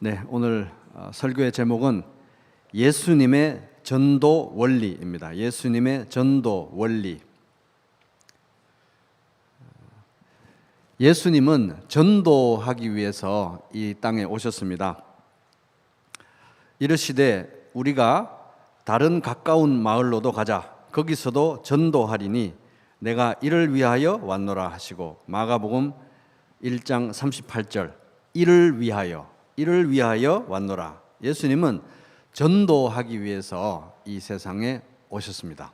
네, 오늘 설교의 제목은 예수님의 전도 원리입니다. 예수님의 전도 원리. 예수님은 전도하기 위해서 이 땅에 오셨습니다. 이르시되 우리가 다른 가까운 마을로도 가자. 거기서도 전도하리니 내가 이를 위하여 왔노라 하시고, 마가복음 1장 38절 이를 위하여 왔노라. 예수님은 전도하기 위해서 이 세상에 오셨습니다.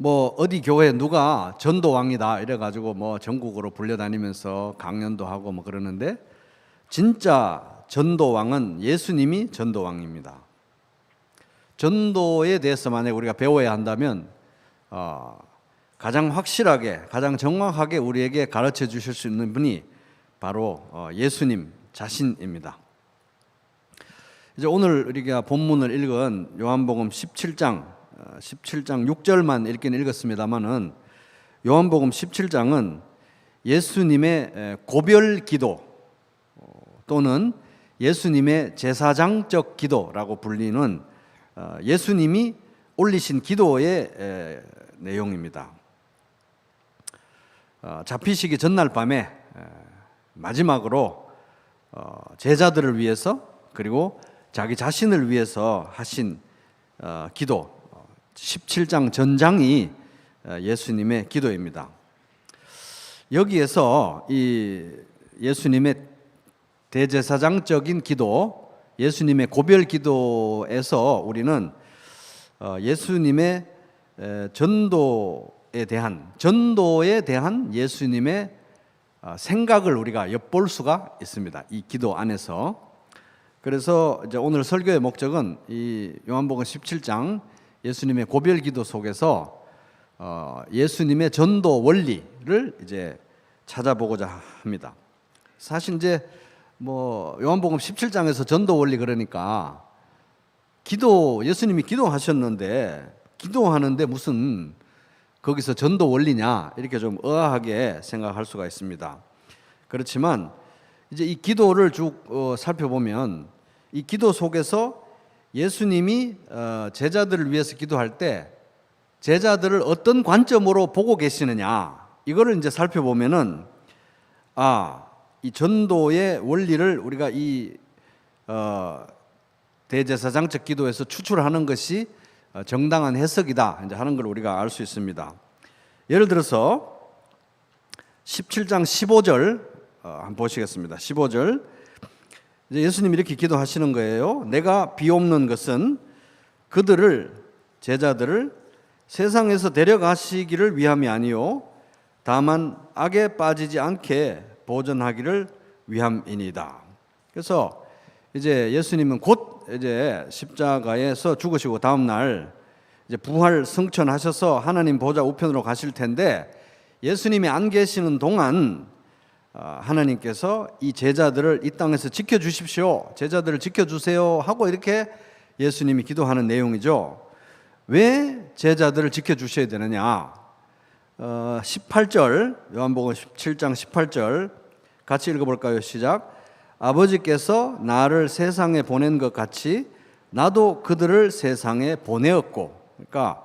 어디 교회에 누가 전도왕이다 이래가지고 전국으로 불려다니면서 강연도 하고 그러는데, 진짜 전도왕은 예수님이 전도왕입니다. 전도에 대해서 만약 우리가 배워야 한다면 가장 확실하게, 가장 정확하게 우리에게 가르쳐 주실 수 있는 분이 바로 예수님 자신입니다. 이제 오늘 우리가 본문을 읽은 요한복음 17장 6절만 읽긴 읽었습니다만은, 요한복음 17장은 예수님의 고별 기도 또는 예수님의 제사장적 기도라고 불리는 예수님이 올리신 기도의 내용입니다. 잡히시기 전날 밤에 마지막으로 제자들을 위해서 그리고 자기 자신을 위해서 하신 기도 17장 전장이 예수님의 기도입니다. 여기에서 이 예수님의 대제사장적인 기도, 예수님의 고별 기도에서 우리는 예수님의 전도에 대한 예수님의 생각을 우리가 엿볼 수가 있습니다. 이 기도 안에서. 그래서 이제 오늘 설교의 목적은 이 요한복음 17장 예수님의 고별 기도 속에서 예수님의 전도 원리를 이제 찾아보고자 합니다. 사실 이제 요한복음 17장에서 전도 원리 그러니까 예수님이 기도하셨는데 기도하는데 무슨 거기서 전도 원리냐 이렇게 좀 의아하게 생각할 수가 있습니다. 그렇지만 이제 이 기도를 쭉 살펴보면 이 기도 속에서 예수님이 제자들을 위해서 기도할 때 제자들을 어떤 관점으로 보고 계시느냐 이거를 이제 살펴보면은 이 전도의 원리를 우리가 이 대제사장적 기도에서 추출하는 것이 정당한 해석이다 이제 하는 걸 우리가 알 수 있습니다. 예를 들어서 17장 15절 한번 보시겠습니다. 15절 이제 예수님이 이렇게 기도하시는 거예요. 내가 비옵는 것은 제자들을 세상에서 데려가시기를 위함이 아니요 다만 악에 빠지지 않게 보존하기를 위함이니이다. 그래서 이제 예수님은 곧 이제 십자가에서 죽으시고 다음 날 이제 부활 승천하셔서 하나님 보좌 우편으로 가실 텐데, 예수님이 안 계시는 동안 하나님께서 이 제자들을 이 땅에서 지켜주십시오, 제자들을 지켜주세요 하고 이렇게 예수님이 기도하는 내용이죠. 왜 제자들을 지켜주셔야 되느냐? 18절 요한복음 17장 18절 같이 읽어볼까요? 시작. 아버지께서 나를 세상에 보낸 것 같이 나도 그들을 세상에 보내었고, 그러니까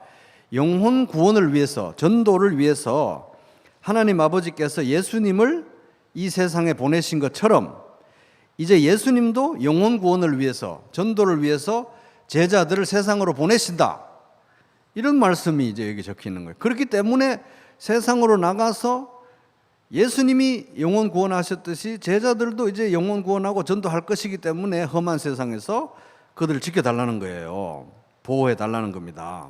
영혼 구원을 위해서, 전도를 위해서 하나님 아버지께서 예수님을 이 세상에 보내신 것처럼 이제 예수님도 영혼 구원을 위해서, 전도를 위해서 제자들을 세상으로 보내신다, 이런 말씀이 이제 여기 적혀 있는 거예요. 그렇기 때문에 세상으로 나가서 예수님이 영혼 구원하셨듯이 제자들도 이제 영혼 구원하고 전도할 것이기 때문에 험한 세상에서 그들을 지켜달라는 거예요. 보호해달라는 겁니다.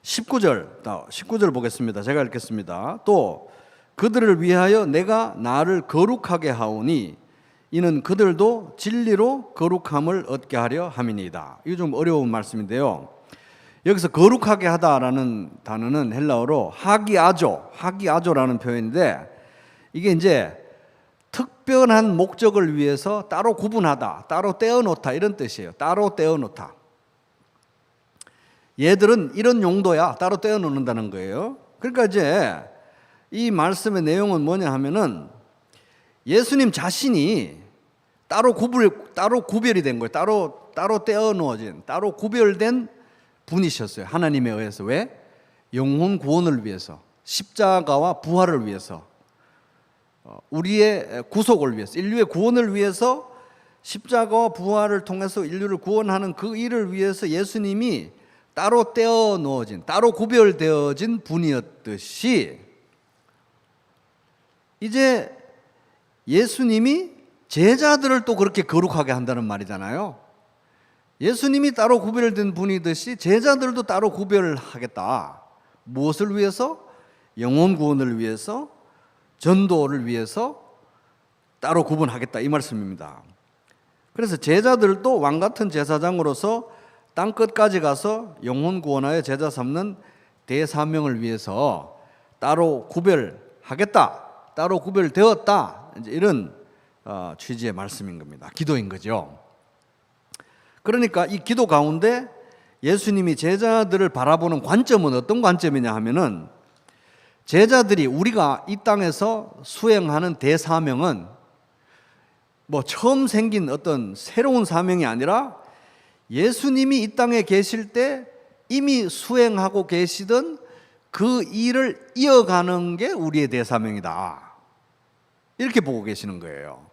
19절 보겠습니다. 제가 읽겠습니다. 또 그들을 위하여 내가 나를 거룩하게 하오니 이는 그들도 진리로 거룩함을 얻게 하려 함이니이다. 이거 좀 어려운 말씀인데요. 여기서 거룩하게 하다라는 단어는 헬라어로 하기아조라는 표현인데, 이게 이제 특별한 목적을 위해서 따로 구분하다, 따로 떼어놓다 이런 뜻이에요. 따로 떼어놓다. 얘들은 이런 용도야, 따로 떼어놓는다는 거예요. 그러니까 이제 이 말씀의 내용은 뭐냐 하면은 예수님 자신이 따로 구별이 된 거예요. 따로 떼어 놓아진, 따로 구별된 분이셨어요. 하나님에 의해서. 왜? 영혼 구원을 위해서, 십자가와 부활을 위해서, 우리의 구속을 위해서, 인류의 구원을 위해서 십자가와 부활을 통해서 인류를 구원하는 그 일을 위해서 예수님이 따로 떼어 놓아진, 따로 구별되어진 분이었듯이 이제 예수님이 제자들을 또 그렇게 거룩하게 한다는 말이잖아요. 예수님이 따로 구별된 분이듯이 제자들도 따로 구별하겠다. 무엇을 위해서? 영혼 구원을 위해서, 전도를 위해서 따로 구분하겠다, 이 말씀입니다. 그래서 제자들도 왕같은 제사장으로서 땅끝까지 가서 영혼 구원하여 제자 삼는 대사명을 위해서 따로 구별하겠다, 따로 구별되었다, 이제 이런 취지의 말씀인 겁니다. 기도인 거죠. 그러니까 이 기도 가운데 예수님이 제자들을 바라보는 관점은 어떤 관점이냐 하면은, 제자들이, 우리가 이 땅에서 수행하는 대사명은 뭐 처음 생긴 어떤 새로운 사명이 아니라 예수님이 이 땅에 계실 때 이미 수행하고 계시던 그 일을 이어가는 게 우리의 대사명이다, 이렇게 보고 계시는 거예요.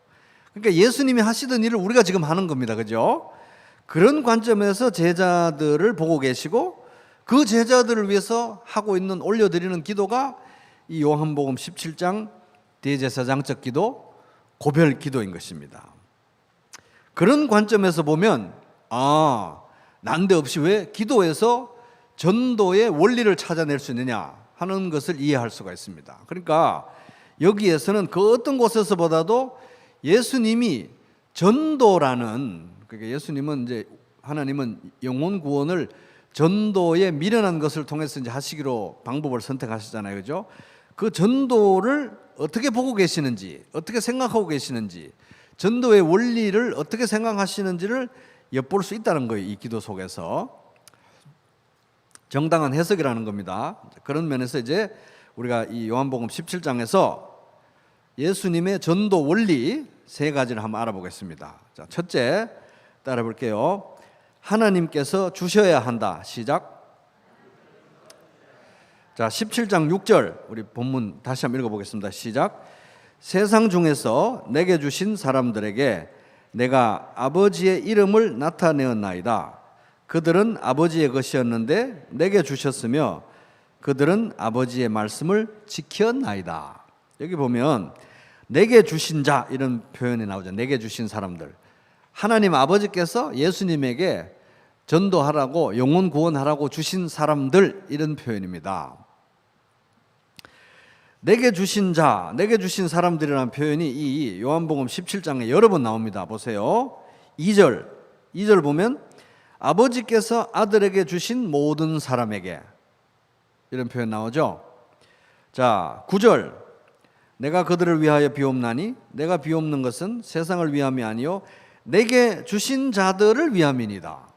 그러니까 예수님이 하시던 일을 우리가 지금 하는 겁니다. 그죠? 그런 관점에서 제자들을 보고 계시고, 그 제자들을 위해서 하고 있는, 올려드리는 기도가 이 요한복음 17장 대제사장적 기도, 고별 기도인 것입니다. 그런 관점에서 보면 난데없이 왜 기도에서 전도의 원리를 찾아낼 수 있느냐 하는 것을 이해할 수가 있습니다. 그러니까 여기에서는 그 어떤 곳에서보다도 예수님이 전도라는, 그러니까 예수님은 이제, 하나님은 영혼 구원을 전도에 미련한 것을 통해서 이제 하시기로 방법을 선택하시잖아요. 그죠? 그 전도를 어떻게 보고 계시는지, 어떻게 생각하고 계시는지, 전도의 원리를 어떻게 생각하시는지를 엿볼 수 있다는 거예요. 이 기도 속에서 정당한 해석이라는 겁니다. 그런 면에서 이제 우리가 이 요한복음 17장에서 예수님의 전도 원리 세 가지를 한번 알아보겠습니다. 자, 첫째, 따라 볼게요. 하나님께서 주셔야 한다. 시작. 자, 17장 6절 우리 본문 다시 한번 읽어보겠습니다. 시작. 세상 중에서 내게 주신 사람들에게 내가 아버지의 이름을 나타내었나이다. 그들은 아버지의 것이었는데 내게 주셨으며 그들은 아버지의 말씀을 지켰나이다. 여기 보면 내게 주신 자, 이런 표현이 나오죠. 내게 주신 사람들. 하나님 아버지께서 예수님에게 전도하라고, 영혼 구원하라고 주신 사람들, 이런 표현입니다. 내게 주신 자, 내게 주신 사람들이라는 표현이 이 요한복음 17장에 여러 번 나옵니다. 보세요. 2절 보면 아버지께서 아들에게 주신 모든 사람에게, 이런 표현 나오죠. 자, 9절 내가 그들을 위하여 비옵나니 내가 비옵는 것은 세상을 위함이 아니요 내게 주신 자들을 위함이니이다.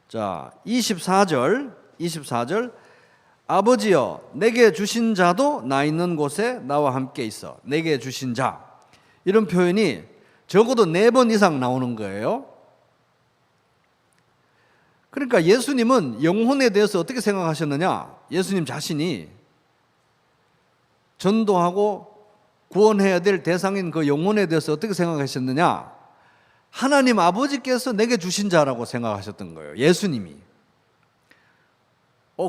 자, 24절 아버지여 내게 주신 자도 나 있는 곳에 나와 함께 있어. 내게 주신 자, 이런 표현이 적어도 4번 이상 나오는 거예요. 그러니까 예수님은 영혼에 대해서 어떻게 생각하셨느냐? 예수님 자신이 전도하고 구원해야 될 대상인 그 영혼에 대해서 어떻게 생각하셨느냐? 하나님 아버지께서 내게 주신 자라고 생각하셨던 거예요. 예수님이.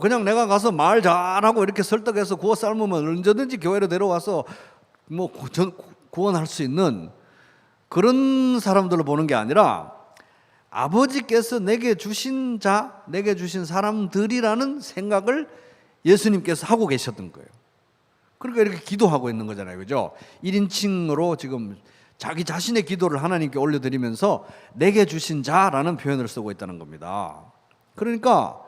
그냥 내가 가서 말 잘하고 이렇게 설득해서 구워 삶으면 언제든지 교회로 데려와서 뭐 구원할 수 있는 그런 사람들로 보는 게 아니라, 아버지께서 내게 주신 자, 내게 주신 사람들이라는 생각을 예수님께서 하고 계셨던 거예요. 그러니까 이렇게 기도하고 있는 거잖아요. 그죠? 1인칭으로 지금 자기 자신의 기도를 하나님께 올려드리면서 내게 주신 자라는 표현을 쓰고 있다는 겁니다. 그러니까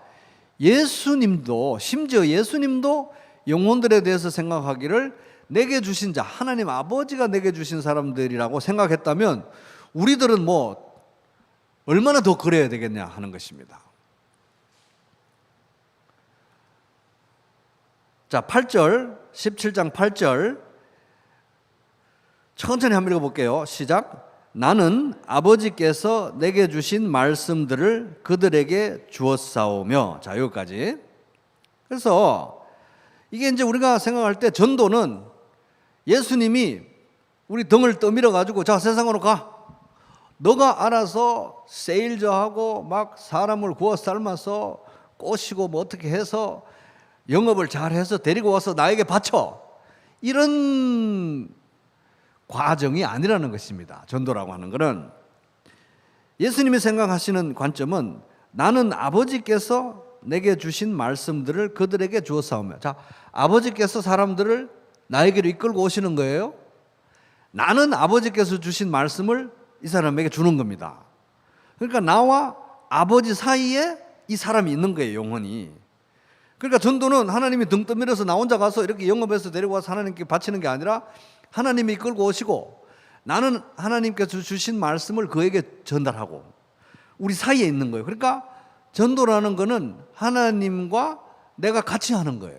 예수님도, 심지어 예수님도 영혼들에 대해서 생각하기를 내게 주신 자, 하나님 아버지가 내게 주신 사람들이라고 생각했다면 우리들은 뭐 얼마나 더 그래야 되겠냐 하는 것입니다. 자, 8절, 17장 8절 천천히 한번 읽어볼게요. 시작. 나는 아버지께서 내게 주신 말씀들을 그들에게 주었사오며. 자, 여기까지. 그래서 이게 이제 우리가 생각할 때 전도는 예수님이 우리 등을 떠밀어 가지고 자, 세상으로 가. 너가 알아서 세일즈하고 막 사람을 구워 삶아서 꼬시고 뭐 어떻게 해서 영업을 잘해서 데리고 와서 나에게 바쳐. 이런 과정이 아니라는 것입니다. 전도라고 하는 것은. 예수님이 생각하시는 관점은 나는 아버지께서 내게 주신 말씀들을 그들에게 주었사오며. 자, 아버지께서 사람들을 나에게로 이끌고 오시는 거예요. 나는 아버지께서 주신 말씀을 이 사람에게 주는 겁니다. 그러니까 나와 아버지 사이에 이 사람이 있는 거예요, 영혼이. 그러니까 전도는 하나님이 등 떠밀어서 나 혼자 가서 이렇게 영업해서 데리고 와서 하나님께 바치는 게 아니라 하나님이 이끌고 오시고 나는 하나님께서 주신 말씀을 그에게 전달하고 우리 사이에 있는 거예요. 그러니까 전도라는 거는 하나님과 내가 같이 하는 거예요.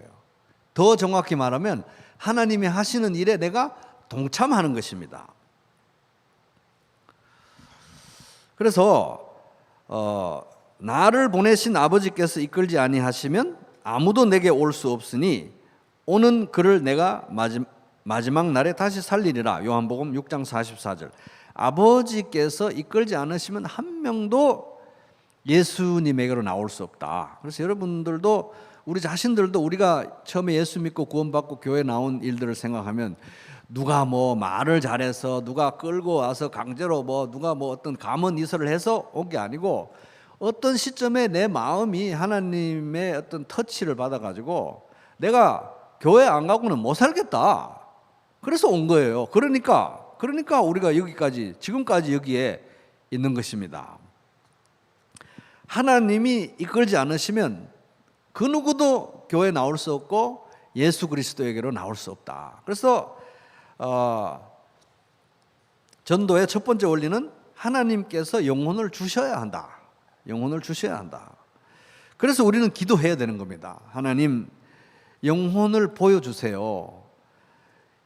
더 정확히 말하면 하나님이 하시는 일에 내가 동참하는 것입니다. 그래서 나를 보내신 아버지께서 이끌지 아니하시면 아무도 내게 올 수 없으니 오는 그를 내가 마지막 날에 다시 살리리라. 요한복음 6장 44절. 아버지께서 이끌지 않으시면 한 명도 예수님에게로 나올 수 없다. 그래서 여러분들도 우리 자신들도 우리가 처음에 예수 믿고 구원받고 교회 나온 일들을 생각하면 누가 뭐 말을 잘해서 누가 끌고 와서 강제로 뭐 누가 뭐 어떤 감언 이설을 해서 온 게 아니고 어떤 시점에 내 마음이 하나님의 어떤 터치를 받아가지고 내가 교회 안 가고는 못 살겠다. 그래서 온 거예요. 그러니까 우리가 여기까지 지금까지 여기에 있는 것입니다. 하나님이 이끌지 않으시면 그 누구도 교회에 나올 수 없고 예수 그리스도에게로 나올 수 없다. 그래서 전도의 첫 번째 원리는 하나님께서 영혼을 주셔야 한다. 영혼을 주셔야 한다. 그래서 우리는 기도해야 되는 겁니다. 하나님, 영혼을 보여주세요.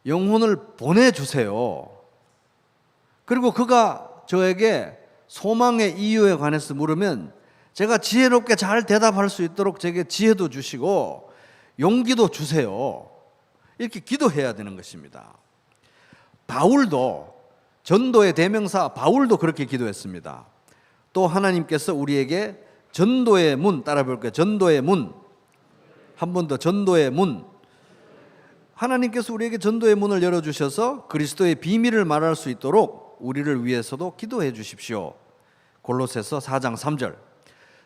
영혼을 보내주세요. 그리고 그가 저에게 소망의 이유에 관해서 물으면 제가 지혜롭게 잘 대답할 수 있도록 제게 지혜도 주시고 용기도 주세요. 이렇게 기도해야 되는 것입니다. 바울도 전도의 대명사 바울도 그렇게 기도했습니다. 또 하나님께서 우리에게 전도의 문, 따라 볼게요. 전도의 문. 한 번 더, 전도의 문. 하나님께서 우리에게 전도의 문을 열어주셔서 그리스도의 비밀을 말할 수 있도록 우리를 위해서도 기도해 주십시오. 골로새서 4장 3절.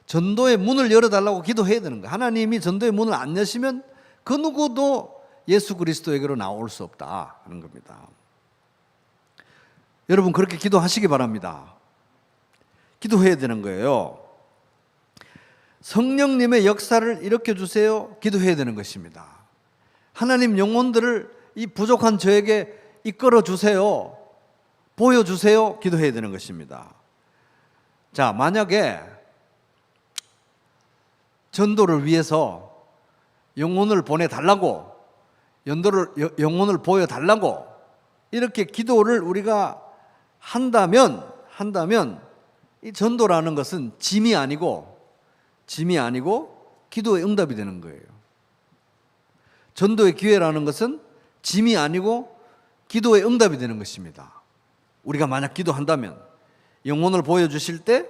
전도의 문을 열어달라고 기도해야 되는 거예요. 하나님이 전도의 문을 안 여시면 그 누구도 예수 그리스도에게로 나올 수 없다 하는 겁니다. 여러분 그렇게 기도하시기 바랍니다. 기도해야 되는 거예요. 성령님의 역사를 일으켜 주세요. 기도해야 되는 것입니다. 하나님 영혼들을 이 부족한 저에게 이끌어 주세요. 보여주세요. 기도해야 되는 것입니다. 자, 만약에 전도를 위해서 영혼을 보내달라고, 영혼을 보여달라고 이렇게 기도를 우리가 한다면 이 전도라는 것은 짐이 아니고 기도의 응답이 되는 거예요. 전도의 기회라는 것은 짐이 아니고 기도의 응답이 되는 것입니다. 우리가 만약 기도한다면 영혼을 보여주실 때,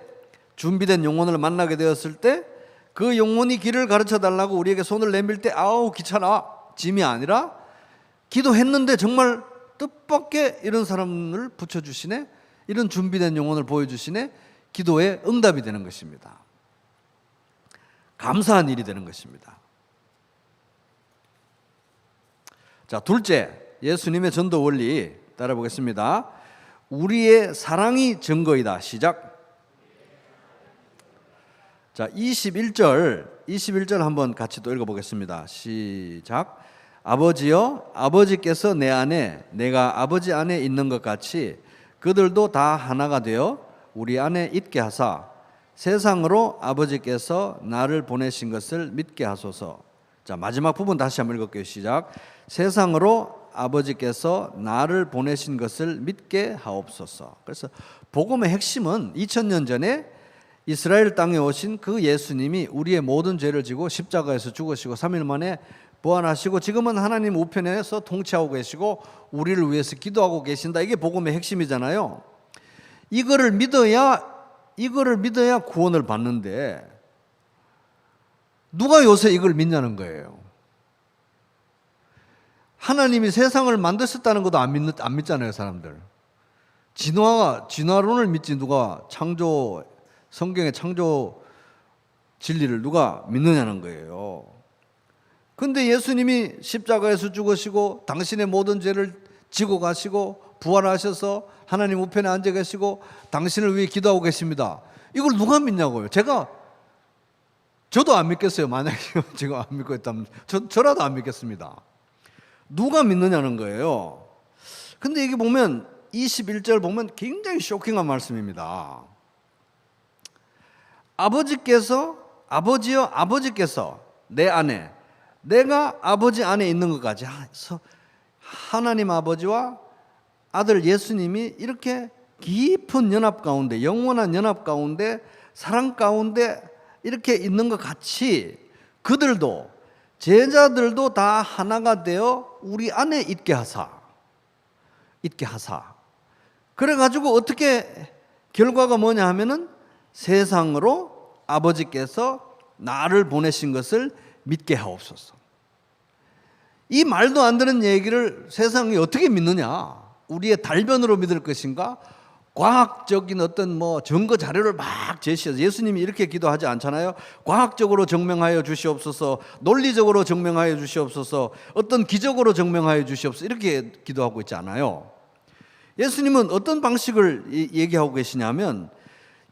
준비된 영혼을 만나게 되었을 때 그 영혼이 길을 가르쳐 달라고 우리에게 손을 내밀 때 아우 귀찮아, 짐이 아니라 기도했는데 정말 뜻밖의 이런 사람을 붙여주시네, 이런 준비된 영혼을 보여주시네, 기도의 응답이 되는 것입니다. 감사한 일이 되는 것입니다. 자, 둘째, 예수님의 전도 원리 따라 보겠습니다. 우리의 사랑이 증거이다. 시작. 자, 21절 한번 같이 또 읽어보겠습니다. 시작. 아버지여, 아버지께서 내 안에 내가 아버지 안에 있는 것 같이 그들도 다 하나가 되어 우리 안에 있게 하사 세상으로 아버지께서 나를 보내신 것을 믿게 하소서. 자, 마지막 부분 다시 한번 읽을게요. 시작. 세상으로 아버지께서 나를 보내신 것을 믿게 하옵소서. 그래서 복음의 핵심은 2000년 전에 이스라엘 땅에 오신 그 예수님이 우리의 모든 죄를 지고 십자가에서 죽으시고 3일 만에 부활하시고 지금은 하나님 우편에서 통치하고 계시고 우리를 위해서 기도하고 계신다. 이게 복음의 핵심이잖아요. 이거를 믿어야 구원을 받는데 누가 요새 이걸 믿냐는 거예요. 하나님이 세상을 만드셨다는 것도 안 믿잖아요, 사람들. 진화론을 믿지 누가 성경의 창조 진리를 누가 믿느냐는 거예요. 근데 예수님이 십자가에서 죽으시고 당신의 모든 죄를 지고 가시고 부활하셔서 하나님 우편에 앉아 계시고 당신을 위해 기도하고 계십니다. 이걸 누가 믿냐고요. 저도 안 믿겠어요. 만약에 지금 안 믿고 있다면 저라도 안 믿겠습니다. 누가 믿느냐는 거예요. 근데 이게 보면 21절 보면 굉장히 쇼킹한 말씀입니다. 아버지께서 내 안에, 내가 아버지 안에 있는 것까지 하나님 아버지와 아들 예수님이 이렇게 깊은 연합 가운데, 영원한 연합 가운데, 사랑 가운데 이렇게 있는 것 같이 그들도, 제자들도 다 하나가 되어 우리 안에 있게 하사. 그래가지고 어떻게 결과가 뭐냐 하면은 세상으로 아버지께서 나를 보내신 것을 믿게 하옵소서. 이 말도 안 되는 얘기를 세상이 어떻게 믿느냐? 우리의 달변으로 믿을 것인가? 과학적인 어떤 증거 자료를 막 제시해서 예수님이 이렇게 기도하지 않잖아요. 과학적으로 증명하여 주시옵소서, 논리적으로 증명하여 주시옵소서, 어떤 기적으로 증명하여 주시옵소서 이렇게 기도하고 있지 않아요. 예수님은 어떤 방식을 얘기하고 계시냐면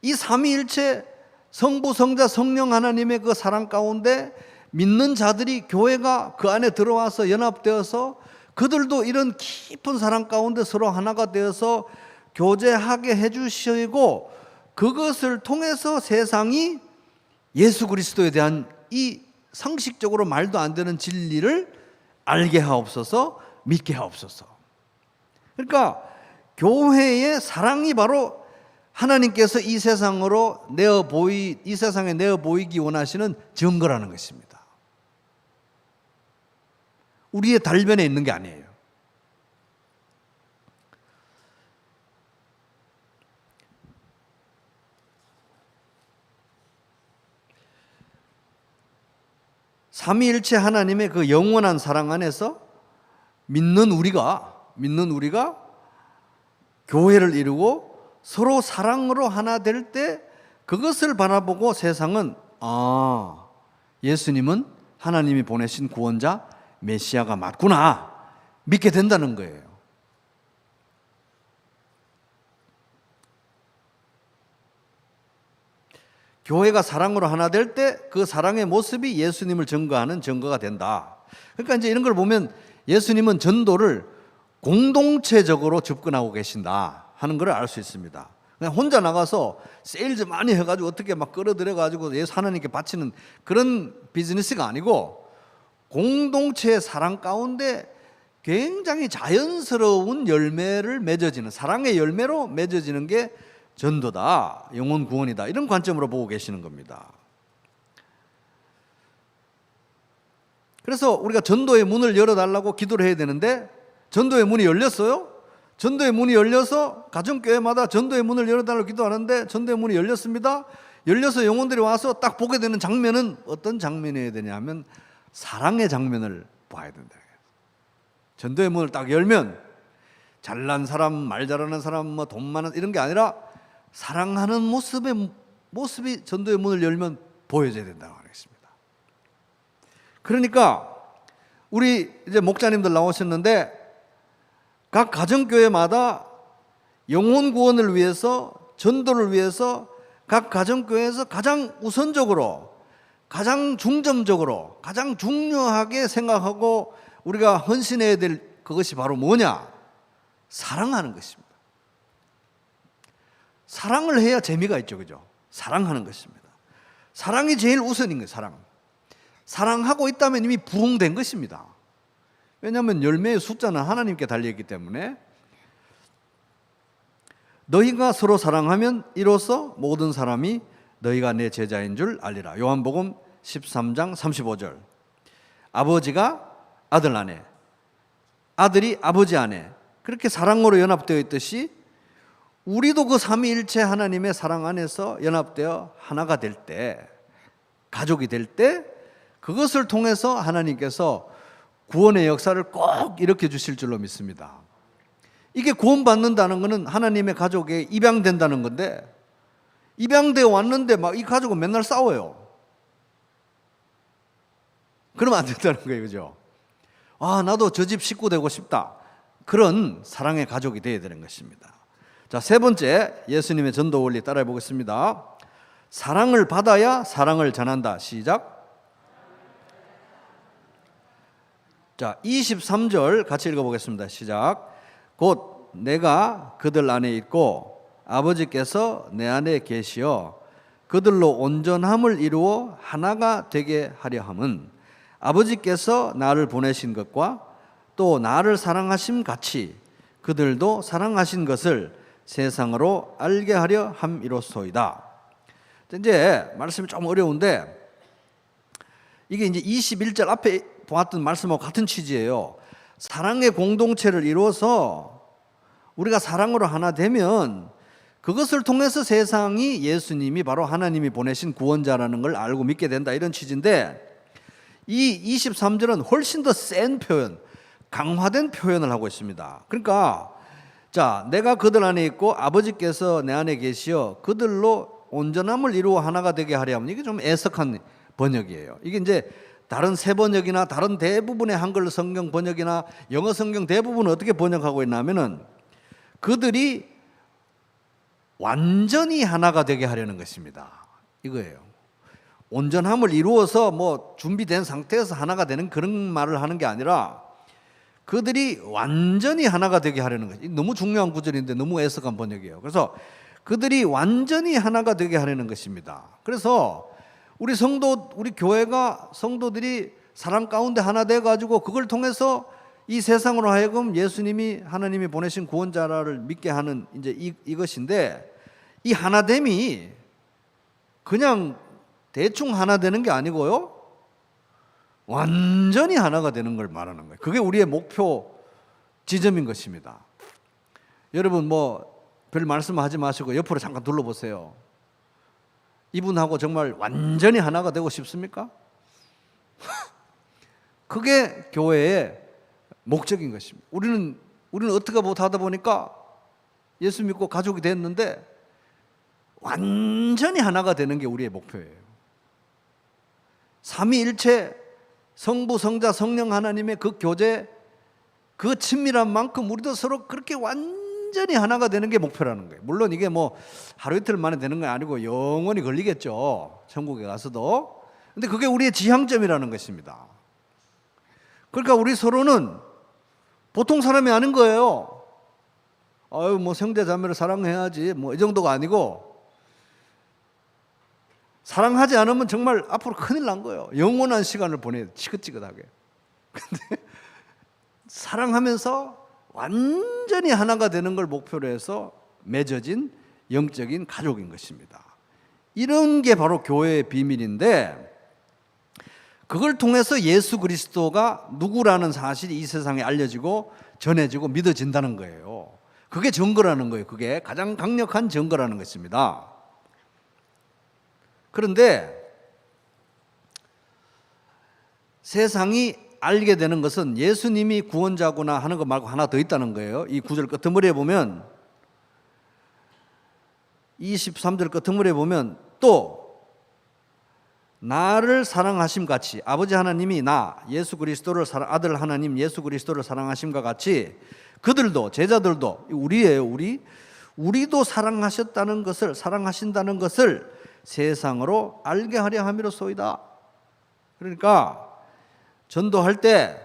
이 삼위일체 성부, 성자, 성령 하나님의 그 사랑 가운데 믿는 자들이 교회가 그 안에 들어와서 연합되어서 그들도 이런 깊은 사랑 가운데 서로 하나가 되어서 교제하게 해주시고 그것을 통해서 세상이 예수 그리스도에 대한 이 상식적으로 말도 안 되는 진리를 알게 하옵소서, 믿게 하옵소서. 그러니까 교회의 사랑이 바로 하나님께서 이 세상에 내어 보이기 원하시는 증거라는 것입니다. 우리의 달변에 있는 게 아니에요. 삼위일체 하나님의 그 영원한 사랑 안에서 믿는 우리가 교회를 이루고 서로 사랑으로 하나 될 때 그것을 바라보고 세상은 예수님은 하나님이 보내신 구원자 메시아가 맞구나 믿게 된다는 거예요. 교회가 사랑으로 하나 될 때 그 사랑의 모습이 예수님을 증거하는 증거가 된다. 그러니까 이제 이런 걸 보면 예수님은 전도를 공동체적으로 접근하고 계신다 하는 걸 알 수 있습니다. 그냥 혼자 나가서 세일즈 많이 해가지고 어떻게 막 끌어들여가지고 예수 하나님께 바치는 그런 비즈니스가 아니고 공동체의 사랑 가운데 굉장히 자연스러운 열매를 맺어지는 사랑의 열매로 맺어지는 게 전도다, 영혼 구원이다 이런 관점으로 보고 계시는 겁니다. 그래서 우리가 전도의 문을 열어달라고 기도를 해야 되는데 전도의 문이 열렸어요? 전도의 문이 열려서 가정교회마다 전도의 문을 열어달라고 기도하는데 전도의 문이 열렸습니다. 열려서 영혼들이 와서 딱 보게 되는 장면은 어떤 장면이어야 되냐 하면 사랑의 장면을 봐야 된다. 전도의 문을 딱 열면 잘난 사람, 말 잘하는 사람, 돈 많은 이런 게 아니라 사랑하는 모습이 전도의 문을 열면 보여져야 된다고 하겠습니다. 그러니까 우리 이제 목자님들 나오셨는데 각 가정교회마다 영혼 구원을 위해서 전도를 위해서 각 가정교회에서 가장 우선적으로 가장 중점적으로 가장 중요하게 생각하고 우리가 헌신해야 될 그것이 바로 뭐냐? 사랑하는 것입니다. 사랑을 해야 재미가 있죠, 그죠? 사랑하는 것입니다. 사랑이 제일 우선인 거예요. 사랑하고 있다면 이미 부흥된 것입니다. 왜냐하면 열매의 숫자는 하나님께 달려있기 때문에. 너희가 서로 사랑하면 이로써 모든 사람이 너희가 내 제자인 줄 알리라. 요한복음 13장 35절. 아버지가 아들 안에, 아들이 아버지 안에 그렇게 사랑으로 연합되어 있듯이 우리도 그 삼위일체 하나님의 사랑 안에서 연합되어 하나가 될 때, 가족이 될 때, 그것을 통해서 하나님께서 구원의 역사를 꼭 일으켜 주실 줄로 믿습니다. 이게 구원받는다는 것은 하나님의 가족에 입양된다는 건데, 입양되어 왔는데 막 이 가족은 맨날 싸워요. 그러면 안 된다는 거예요. 그죠? 아, 나도 저 집 식구 되고 싶다. 그런 사랑의 가족이 되어야 되는 것입니다. 자, 세 번째 예수님의 전도 원리 따라해 보겠습니다. 사랑을 받아야 사랑을 전한다. 시작. 자, 23절 같이 읽어보겠습니다. 시작. 곧 내가 그들 안에 있고 아버지께서 내 안에 계시어 그들로 온전함을 이루어 하나가 되게 하려 함은 아버지께서 나를 보내신 것과 또 나를 사랑하심 같이 그들도 사랑하신 것을 세상으로 알게 하려 함이로소이다. 이제 말씀이 좀 어려운데 이게 이제 21절 앞에 보았던 말씀하고 같은 취지예요. 사랑의 공동체를 이루어서 우리가 사랑으로 하나 되면 그것을 통해서 세상이 예수님이 바로 하나님이 보내신 구원자라는 걸 알고 믿게 된다, 이런 취지인데, 이 23절은 훨씬 더 센 표현, 강화된 표현을 하고 있습니다. 그러니까 자, 내가 그들 안에 있고 아버지께서 내 안에 계시어 그들로 온전함을 이루어 하나가 되게 하려 하면, 이게 좀 애석한 번역이에요. 이게 이제 다른 새 번역이나 다른 대부분의 한글 성경 번역이나 영어 성경 대부분은 어떻게 번역하고 있냐면은 그들이 완전히 하나가 되게 하려는 것입니다. 이거예요. 온전함을 이루어서 뭐 준비된 상태에서 하나가 되는 그런 말을 하는 게 아니라 그들이 완전히 하나가 되게 하려는 거죠. 너무 중요한 구절인데 너무 애석한 번역이에요. 그래서 그들이 완전히 하나가 되게 하려는 것입니다. 그래서 우리 성도, 우리 교회가 성도들이 사랑 가운데 하나 돼 가지고 그걸 통해서 이 세상으로 하여금 예수님이 하나님이 보내신 구원자를 믿게 하는 이제 이것인데, 이 하나됨이 그냥 대충 하나 되는 게 아니고요, 완전히 하나가 되는 걸 말하는 거예요. 그게 우리의 목표 지점인 것입니다. 여러분 뭐 별 말씀하지 마시고 옆으로 잠깐 둘러보세요. 이분하고 정말 완전히 하나가 되고 싶습니까? 그게 교회의 목적인 것입니다. 우리는 어떻게 못하다 보니까 예수 믿고 가족이 됐는데 완전히 하나가 되는 게 우리의 목표예요. 삼위일체 성부, 성자, 성령 하나님의 그 교제, 그 친밀한 만큼 우리도 서로 그렇게 완전히 하나가 되는 게 목표라는 거예요. 물론 이게 뭐 하루 이틀 만에 되는 건 아니고 영원히 걸리겠죠, 천국에 가서도. 근데 그게 우리의 지향점이라는 것입니다. 그러니까 우리 서로는 보통 사람이 아닌 거예요. 아유, 뭐 형제 자매를 사랑해야지, 뭐 이 정도가 아니고, 사랑하지 않으면 정말 앞으로 큰일 난 거예요. 영원한 시간을 보내야 돼, 지긋지긋하게. 근데 사랑하면서 완전히 하나가 되는 걸 목표로 해서 맺어진 영적인 가족인 것입니다. 이런 게 바로 교회의 비밀인데, 그걸 통해서 예수 그리스도가 누구라는 사실이 이 세상에 알려지고 전해지고 믿어진다는 거예요. 그게 증거라는 거예요. 그게 가장 강력한 증거라는 것입니다. 그런데 세상이 알게 되는 것은 예수님이 구원자구나 하는 것 말고 하나 더 있다는 거예요. 이 구절 끄트머리에 보면, 23절 끄트머리에 보면, 또 나를 사랑하심 같이, 아버지 하나님이 나 예수 그리스도를 아들 하나님 예수 그리스도를 사랑하심과 같이 그들도, 제자들도, 우리예요. 우리도 사랑하셨다는 것을, 사랑하신다는 것을 세상으로 알게 하려 함이로소이다. 그러니까 전도할 때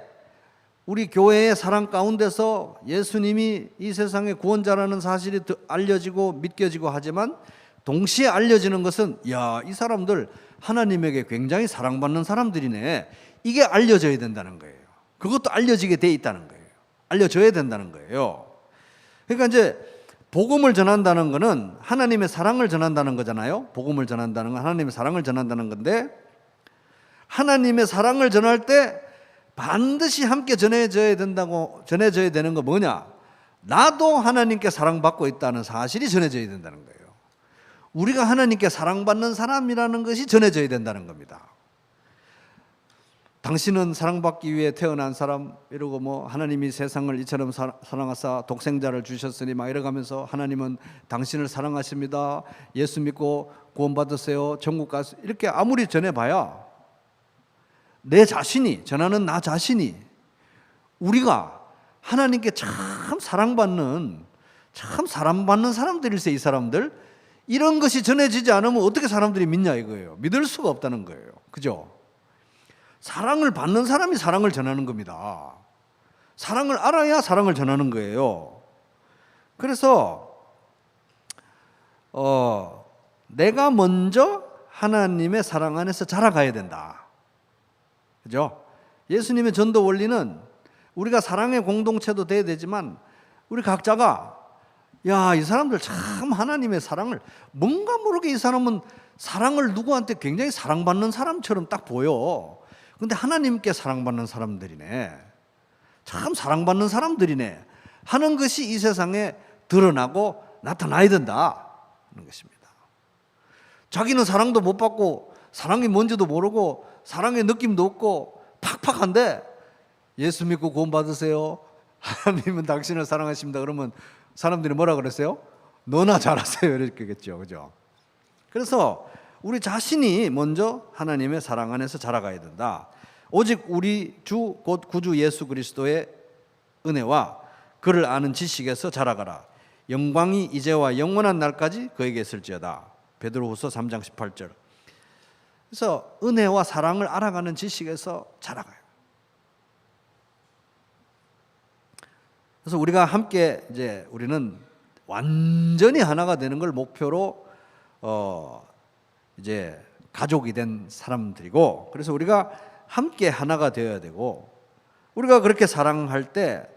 우리 교회의 사랑 가운데서 예수님이 이 세상의 구원자라는 사실이 알려지고 믿겨지고 하지만, 동시에 알려지는 것은, 야, 이 사람들 하나님에게 굉장히 사랑받는 사람들이네, 이게 알려져야 된다는 거예요. 그것도 알려지게 돼 있다는 거예요. 알려져야 된다는 거예요. 그러니까 이제 복음을 전한다는 것은 하나님의 사랑을 전한다는 거잖아요. 복음을 전한다는 건 하나님의 사랑을 전한다는 건데, 하나님의 사랑을 전할 때 반드시 함께 전해져야 되는 거 뭐냐? 나도 하나님께 사랑받고 있다는 사실이 전해져야 된다는 거예요. 우리가 하나님께 사랑받는 사람이라는 것이 전해져야 된다는 겁니다. 당신은 사랑받기 위해 태어난 사람 이러고 뭐 하나님이 세상을 이처럼 사랑하사 독생자를 주셨으니 막 이러가면서 하나님은 당신을 사랑하십니다. 예수 믿고 구원받으세요. 천국 가세요. 이렇게 아무리 전해봐야 내 자신이, 전하는 나 자신이, 우리가 하나님께 참 사랑받는 사람들일세. 이 사람들, 이런 것이 전해지지 않으면 어떻게 사람들이 믿냐 이거예요. 믿을 수가 없다는 거예요. 그죠? 사랑을 받는 사람이 사랑을 전하는 겁니다. 사랑을 알아야 사랑을 전하는 거예요. 그래서 내가 먼저 하나님의 사랑 안에서 자라가야 된다. 그죠? 예수님의 전도 원리는 우리가 사랑의 공동체도 돼야 되지만 우리 각자가 야, 이 사람들 참 하나님의 사랑을, 뭔가 모르게 이 사람은 사랑을 누구한테 굉장히 사랑받는 사람처럼 딱 보여. 근데 하나님께 사랑받는 사람들이네, 참 사랑받는 사람들이네 하는 것이 이 세상에 드러나고 나타나야 된다 하는 것입니다. 자기는 사랑도 못 받고 사랑이 뭔지도 모르고 사랑의 느낌도 없고 팍팍한데 예수 믿고 구원 받으세요, 하나님은 당신을 사랑하십니다 그러면 사람들이 뭐라 그랬어요? 너나 잘하세요 이렇게겠죠. 그죠? 그래서 우리 자신이 먼저 하나님의 사랑 안에서 자라가야 된다. 오직 우리 주 곧 구주 예수 그리스도의 은혜와 그를 아는 지식에서 자라가라. 영광이 이제와 영원한 날까지 그에게 있을지어다. 베드로후서 3장 18절. 그래서 은혜와 사랑을 알아가는 지식에서 자라가요. 그래서 우리가 함께 이제 우리는 완전히 하나가 되는 걸 목표로 이제 가족이 된 사람들이고, 그래서 우리가 함께 하나가 되어야 되고, 우리가 그렇게 사랑할 때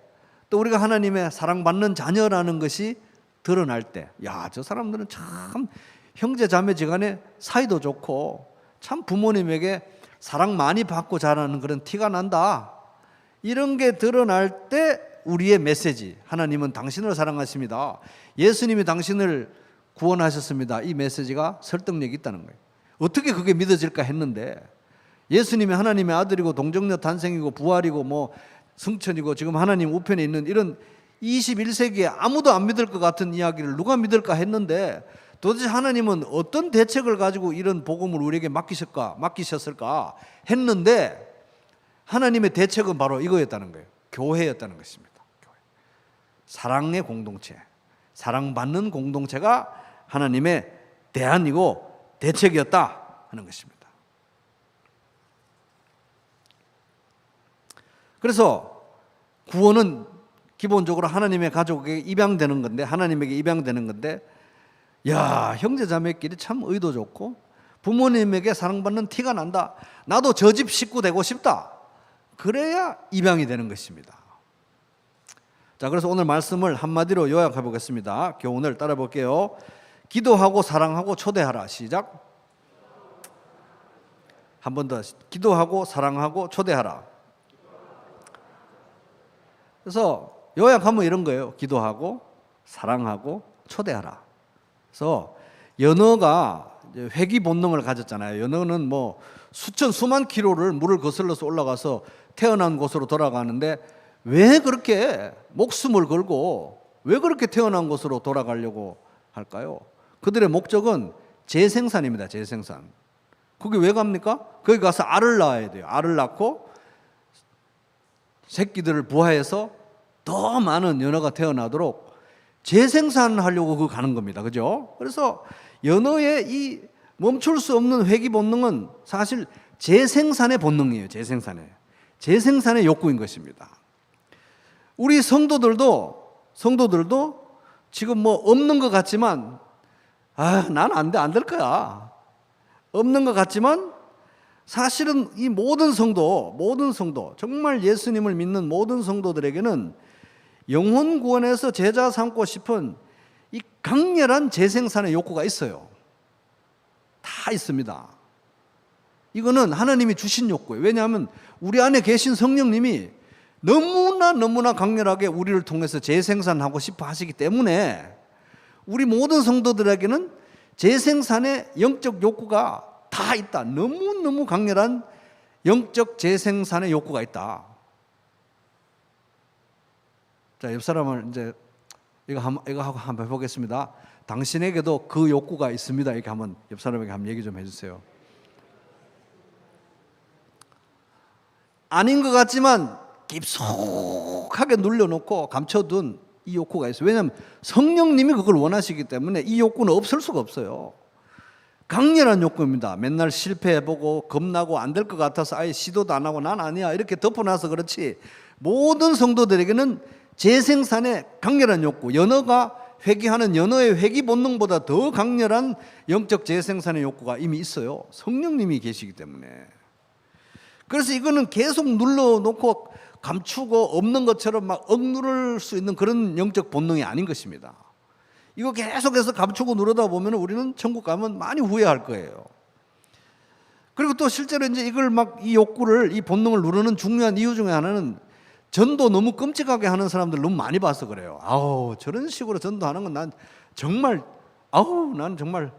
또 우리가 하나님의 사랑받는 자녀라는 것이 드러날 때, 야, 저 사람들은 참 형제 자매지간에 사이도 좋고 참 부모님에게 사랑 많이 받고 자라는 그런 티가 난다, 이런 게 드러날 때 우리의 메시지, 하나님은 당신을 사랑하십니다, 예수님이 당신을 구원하셨습니다, 이 메시지가 설득력이 있다는 거예요. 어떻게 그게 믿어질까 했는데, 예수님이 하나님의 아들이고 동정녀 탄생이고 부활이고 뭐 승천이고 지금 하나님 우편에 있는 이런 21세기에 아무도 안 믿을 것 같은 이야기를 누가 믿을까 했는데, 도대체 하나님은 어떤 대책을 가지고 이런 복음을 우리에게 맡기셨을까 했는데, 하나님의 대책은 바로 이거였다는 거예요. 교회였다는 것입니다. 교회. 사랑의 공동체, 사랑받는 공동체가 하나님의 대안이고 대책이었다 하는 것입니다. 그래서 구원은 기본적으로 하나님의 가족에게 입양되는 건데, 하나님에게 입양되는 건데, 야, 형제 자매끼리 참 의도 좋고 부모님에게 사랑받는 티가 난다, 나도 저 집 식구 되고 싶다, 그래야 입양이 되는 것입니다. 자, 그래서 오늘 말씀을 한마디로 요약해 보겠습니다. 교훈을 따라 볼게요. 기도하고 사랑하고 초대하라. 시작. 한 번 더. 기도하고 사랑하고 초대하라. 그래서 요약하면 이런 거예요. 기도하고 사랑하고 초대하라. 그래서 연어가 회귀 본능을 가졌잖아요. 연어는 뭐 수만 킬로를 물을 거슬러서 올라가서 태어난 곳으로 돌아가는데, 왜 그렇게 목숨을 걸고 왜 그렇게 태어난 곳으로 돌아가려고 할까요? 그들의 목적은 재생산입니다. 재생산. 거기 왜 갑니까? 거기 가서 알을 낳아야 돼요. 알을 낳고 새끼들을 부화해서 더 많은 연어가 태어나도록 재생산하려고 그 가는 겁니다. 그죠? 그래서 연어의 이 멈출 수 없는 회귀 본능은 사실 재생산의 본능이에요. 재생산의 욕구인 것입니다. 우리 성도들도 지금 뭐 없는 것 같지만, 난 안 될 거야. 없는 것 같지만 사실은 이 모든 성도, 정말 예수님을 믿는 모든 성도들에게는 영혼 구원에서 제자 삼고 싶은 이 강렬한 재생산의 욕구가 있어요. 다 있습니다. 이거는 하나님이 주신 욕구예요. 왜냐하면 우리 안에 계신 성령님이 너무나 강렬하게 우리를 통해서 재생산하고 싶어 하시기 때문에 우리 모든 성도들에게는 재생산의 영적 욕구가 다 있다. 너무너무 강렬한 영적 재생산의 욕구가 있다. 자, 옆 사람을 이제 이거 하고 한번 해보겠습니다. 당신에게도 그 욕구가 있습니다. 이렇게 한번 옆 사람에게 한번 얘기 좀 해주세요. 아닌 것 같지만 깊숙하게 눌려놓고 감춰둔 이 욕구가 있어요. 왜냐하면 성령님이 그걸 원하시기 때문에 이 욕구는 없을 수가 없어요. 강렬한 욕구입니다. 맨날 실패해보고 겁나고 안 될 것 같아서 아예 시도도 안 하고 난 아니야 이렇게 덮어놔서 그렇지, 모든 성도들에게는 재생산의 강렬한 욕구, 연어가 회귀하는 연어의 회귀 본능보다 더 강렬한 영적 재생산의 욕구가 이미 있어요. 성령님이 계시기 때문에. 그래서 이거는 계속 눌러놓고 감추고 없는 것처럼 막 억누를 수 있는 그런 영적 본능이 아닌 것입니다. 이거 계속해서 감추고 누르다 보면 우리는 천국 가면 많이 후회할 거예요. 그리고 또 실제로 이제 이걸 막 이 욕구를, 이 본능을 누르는 중요한 이유 중에 하나는 전도 너무 끔찍하게 하는 사람들 너무 많이 봐서 그래요. 아우, 저런 식으로 전도하는 건 난 정말, 난 정말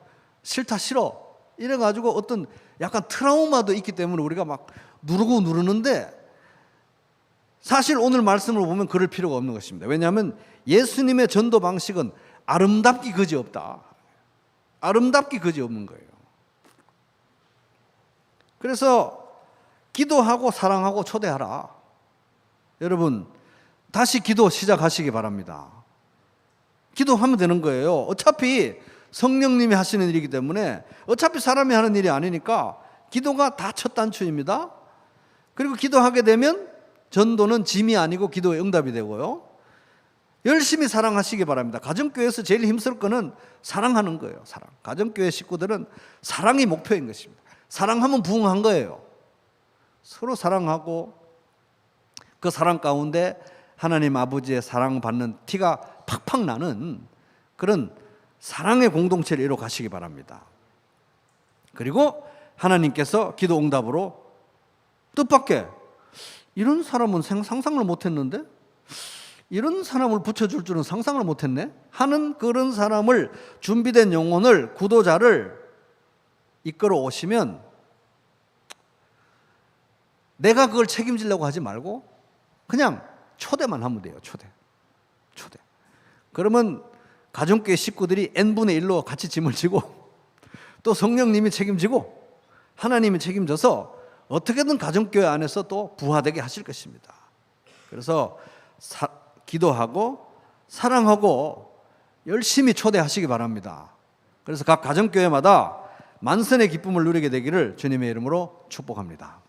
싫다, 싫어. 이래가지고 어떤 약간 트라우마도 있기 때문에 우리가 막 누르는데, 사실 오늘 말씀을 보면 그럴 필요가 없는 것입니다. 왜냐하면 예수님의 전도 방식은 아름답기 그지없다. 아름답기 그지없는 거예요. 그래서 기도하고 사랑하고 초대하라. 여러분, 다시 기도 시작하시기 바랍니다. 기도하면 되는 거예요. 어차피 성령님이 하시는 일이기 때문에, 어차피 사람이 하는 일이 아니니까 기도가 다 첫 단추입니다. 그리고 기도하게 되면 전도는 짐이 아니고 기도의 응답이 되고요. 열심히 사랑하시기 바랍니다. 가정교회에서 제일 힘쓸 거는 사랑하는 거예요. 사랑. 가정교회 식구들은 사랑이 목표인 것입니다. 사랑하면 부응한 거예요. 서로 사랑하고 그 사랑 가운데 하나님 아버지의 사랑받는 티가 팍팍 나는 그런 사랑의 공동체를 이뤄 가시기 바랍니다. 그리고 하나님께서 기도 응답으로 뜻밖의, 이런 사람은 상상을 못했는데, 이런 사람을 붙여줄 줄은 상상을 못했네 하는 그런 사람을, 준비된 영혼을, 구도자를 이끌어 오시면 내가 그걸 책임지려고 하지 말고 그냥 초대만 하면 돼요. 초대. 그러면 가정교회 식구들이 n분의 1로 같이 짐을 지고 또 성령님이 책임지고 하나님이 책임져서 어떻게든 가정교회 안에서 또 부화되게 하실 것입니다. 그래서 기도하고 사랑하고 열심히 초대하시기 바랍니다. 그래서 각 가정교회마다 만선의 기쁨을 누리게 되기를 주님의 이름으로 축복합니다.